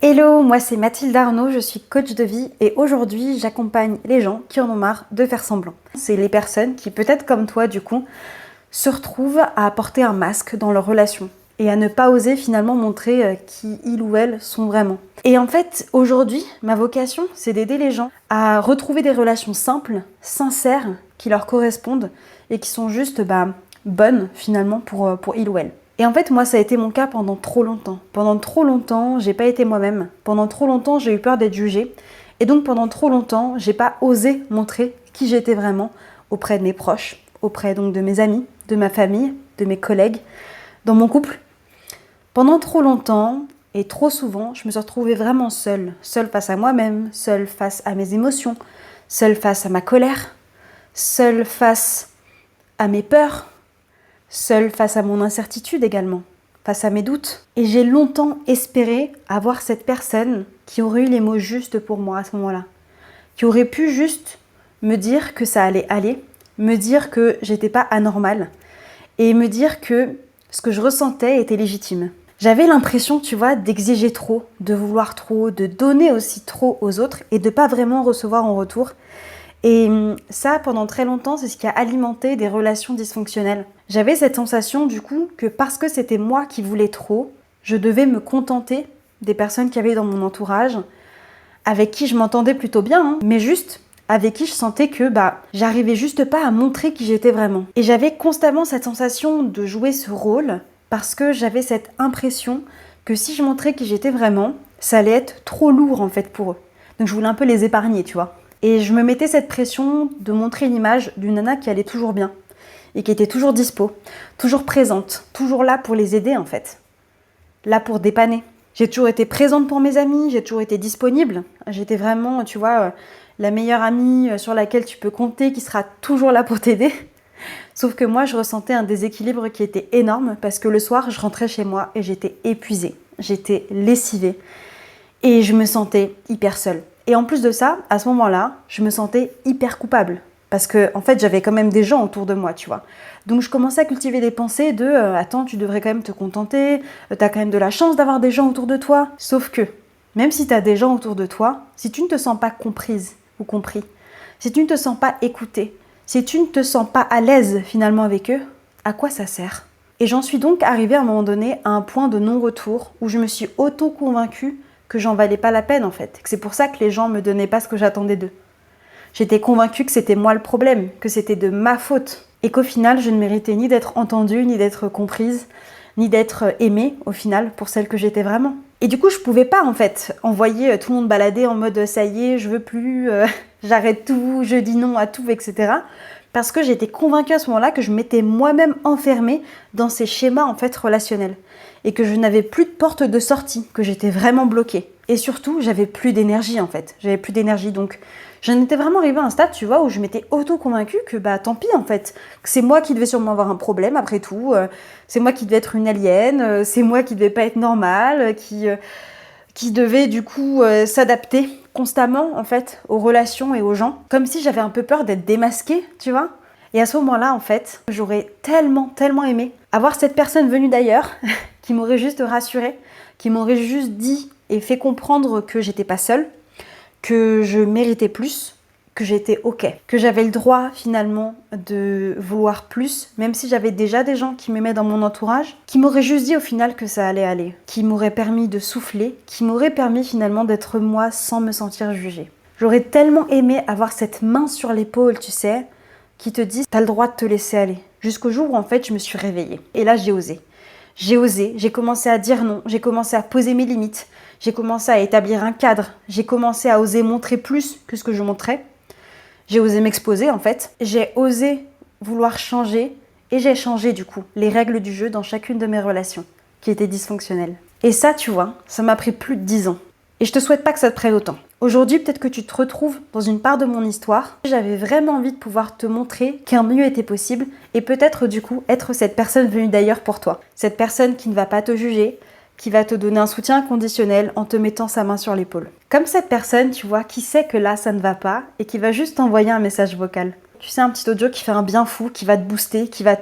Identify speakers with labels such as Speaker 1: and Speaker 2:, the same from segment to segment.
Speaker 1: Hello, moi c'est Mathilde Arnaud, je suis coach de vie et aujourd'hui j'accompagne les gens qui en ont marre de faire semblant. C'est les personnes qui, peut-être comme toi du coup, se retrouvent à porter un masque dans leur relation et à ne pas oser finalement montrer qui ils ou elles sont vraiment. Et en fait, aujourd'hui, ma vocation, c'est d'aider les gens à retrouver des relations simples, sincères, qui leur correspondent et qui sont juste bonnes finalement pour ils ou elles. Et en fait, moi, ça a été mon cas pendant trop longtemps. Pendant trop longtemps, j'ai pas été moi-même. Pendant trop longtemps, j'ai eu peur d'être jugée. Et donc, pendant trop longtemps, j'ai pas osé montrer qui j'étais vraiment auprès de mes proches, auprès donc de mes amis, de ma famille, de mes collègues, dans mon couple. Pendant trop longtemps et trop souvent, je me suis retrouvée vraiment seule. Seule face à moi-même, seule face à mes émotions, seule face à ma colère, seule face à mes peurs, seule face à mon incertitude également, face à mes doutes. Et j'ai longtemps espéré avoir cette personne qui aurait eu les mots justes pour moi à ce moment-là, qui aurait pu juste me dire que ça allait aller, me dire que j'étais pas anormale et me dire que ce que je ressentais était légitime. J'avais l'impression, tu vois, d'exiger trop, de vouloir trop, de donner aussi trop aux autres et de pas vraiment recevoir en retour. Et ça, pendant très longtemps, c'est ce qui a alimenté des relations dysfonctionnelles. J'avais cette sensation, du coup, que parce que c'était moi qui voulais trop, je devais me contenter des personnes qu'il y avait dans mon entourage, avec qui je m'entendais plutôt bien, mais juste avec qui je sentais que j'arrivais juste pas à montrer qui j'étais vraiment. Et j'avais constamment cette sensation de jouer ce rôle, parce que j'avais cette impression que si je montrais qui j'étais vraiment, ça allait être trop lourd en fait pour eux. Donc je voulais un peu les épargner, tu vois. Et je me mettais cette pression de montrer l'image d'une nana qui allait toujours bien et qui était toujours dispo, toujours présente, toujours là pour les aider en fait, là pour dépanner. J'ai toujours été présente pour mes amis, j'ai toujours été disponible. J'étais vraiment, tu vois, la meilleure amie sur laquelle tu peux compter, qui sera toujours là pour t'aider. Sauf que moi, je ressentais un déséquilibre qui était énorme parce que le soir, je rentrais chez moi et j'étais épuisée, j'étais lessivée et je me sentais hyper seule. Et en plus de ça, à ce moment-là, je me sentais hyper coupable. Parce que, en fait, j'avais quand même des gens autour de moi, tu vois. Donc, je commençais à cultiver des pensées de attends, tu devrais quand même te contenter, t'as quand même de la chance d'avoir des gens autour de toi. Sauf que, même si t'as des gens autour de toi, si tu ne te sens pas comprise ou compris, si tu ne te sens pas écoutée, si tu ne te sens pas à l'aise finalement avec eux, à quoi ça sert ? Et j'en suis donc arrivée à un moment donné à un point de non-retour où je me suis auto-convaincue que j'en valais pas la peine en fait, que c'est pour ça que les gens me donnaient pas ce que j'attendais d'eux. J'étais convaincue que c'était moi le problème, que c'était de ma faute et qu'au final je ne méritais ni d'être entendue, ni d'être comprise, ni d'être aimée au final pour celle que j'étais vraiment. Et du coup je pouvais pas en fait envoyer tout le monde balader en mode ça y est, je veux plus, j'arrête tout, je dis non à tout, etc. Parce que j'étais convaincue à ce moment-là que je m'étais moi-même enfermée dans ces schémas en fait relationnels et que je n'avais plus de porte de sortie, que j'étais vraiment bloquée. Et surtout, j'avais plus d'énergie en fait. J'avais plus d'énergie, donc j'en étais vraiment arrivée à un stade, tu vois, où je m'étais auto-convaincue que tant pis en fait, que c'est moi qui devais sûrement avoir un problème après tout, c'est moi qui devais être une alien, c'est moi qui devais pas être normale, qui devait du coup s'adapter constamment en fait aux relations et aux gens, comme si j'avais un peu peur d'être démasquée, tu vois. Et à ce moment-là, en fait, j'aurais tellement aimé avoir cette personne venue d'ailleurs qui m'aurait juste rassurée, qui m'aurait juste dit et fait comprendre que j'étais pas seule, que je méritais plus, que j'étais ok, que j'avais le droit finalement de vouloir plus, même si j'avais déjà des gens qui m'aimaient dans mon entourage, qui m'auraient juste dit au final que ça allait aller, qui m'auraient permis de souffler, qui m'auraient permis finalement d'être moi sans me sentir jugée. J'aurais tellement aimé avoir cette main sur l'épaule, tu sais, qui te dit t'as le droit de te laisser aller. Jusqu'au jour où en fait je me suis réveillée. Et là j'ai osé. J'ai commencé à dire non, j'ai commencé à poser mes limites, j'ai commencé à établir un cadre, j'ai commencé à oser montrer plus que ce que je montrais. J'ai osé m'exposer en fait, j'ai osé vouloir changer et j'ai changé du coup les règles du jeu dans chacune de mes relations qui étaient dysfonctionnelles. Et ça, tu vois, ça m'a pris plus de 10 ans. Et je te souhaite pas que ça te prenne autant. Aujourd'hui, peut-être que tu te retrouves dans une part de mon histoire. J'avais vraiment envie de pouvoir te montrer qu'un mieux était possible et peut-être du coup être cette personne venue d'ailleurs pour toi. Cette personne qui ne va pas te juger, qui va te donner un soutien inconditionnel en te mettant sa main sur l'épaule. Comme cette personne, tu vois, qui sait que là ça ne va pas et qui va juste t'envoyer un message vocal. Tu sais, un petit audio qui fait un bien fou, qui va te booster, qui va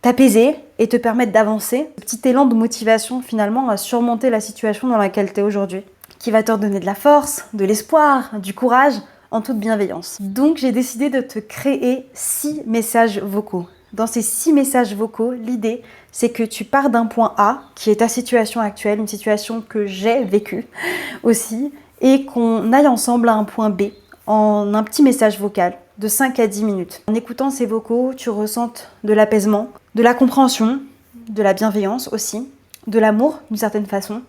Speaker 1: t'apaiser et te permettre d'avancer. Ce petit élan de motivation finalement à surmonter la situation dans laquelle tu es aujourd'hui, qui va te redonner de la force, de l'espoir, du courage, en toute bienveillance. Donc j'ai décidé de te créer 6 messages vocaux. Dans ces 6 messages vocaux, l'idée c'est que tu pars d'un point A, qui est ta situation actuelle, une situation que j'ai vécue aussi, et qu'on aille ensemble à un point B, en un petit message vocal de 5 à 10 minutes. En écoutant ces vocaux, tu ressentes de l'apaisement, de la compréhension, de la bienveillance aussi, de l'amour d'une certaine façon,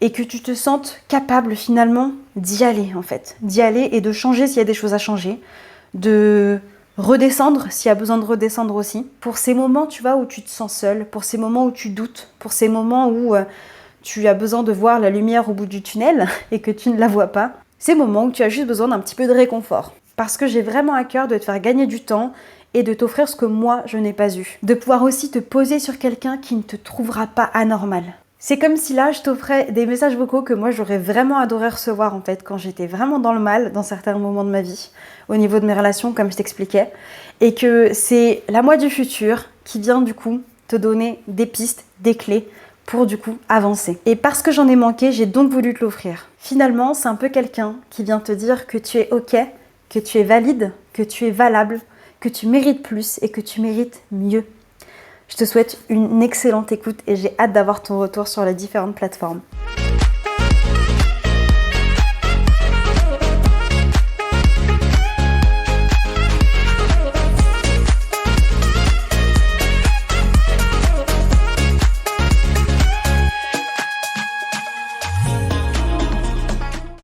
Speaker 1: et que tu te sentes capable finalement d'y aller en fait, d'y aller et de changer s'il y a des choses à changer, de redescendre s'il y a besoin de redescendre aussi. Pour ces moments, tu vois, où tu te sens seul, pour ces moments où tu doutes, pour ces moments où tu as besoin de voir la lumière au bout du tunnel et que tu ne la vois pas, ces moments où tu as juste besoin d'un petit peu de réconfort. Parce que j'ai vraiment à cœur de te faire gagner du temps et de t'offrir ce que moi je n'ai pas eu. De pouvoir aussi te poser sur quelqu'un qui ne te trouvera pas anormal. C'est comme si là, je t'offrais des messages vocaux que moi, j'aurais vraiment adoré recevoir en fait quand j'étais vraiment dans le mal, dans certains moments de ma vie, au niveau de mes relations, comme je t'expliquais, et que c'est la moi du futur qui vient du coup te donner des pistes, des clés pour du coup avancer. Et parce que j'en ai manqué, j'ai donc voulu te l'offrir. Finalement, c'est un peu quelqu'un qui vient te dire que tu es ok, que tu es valide, que tu es valable, que tu mérites plus et que tu mérites mieux. Je te souhaite une excellente écoute et j'ai hâte d'avoir ton retour sur les différentes plateformes.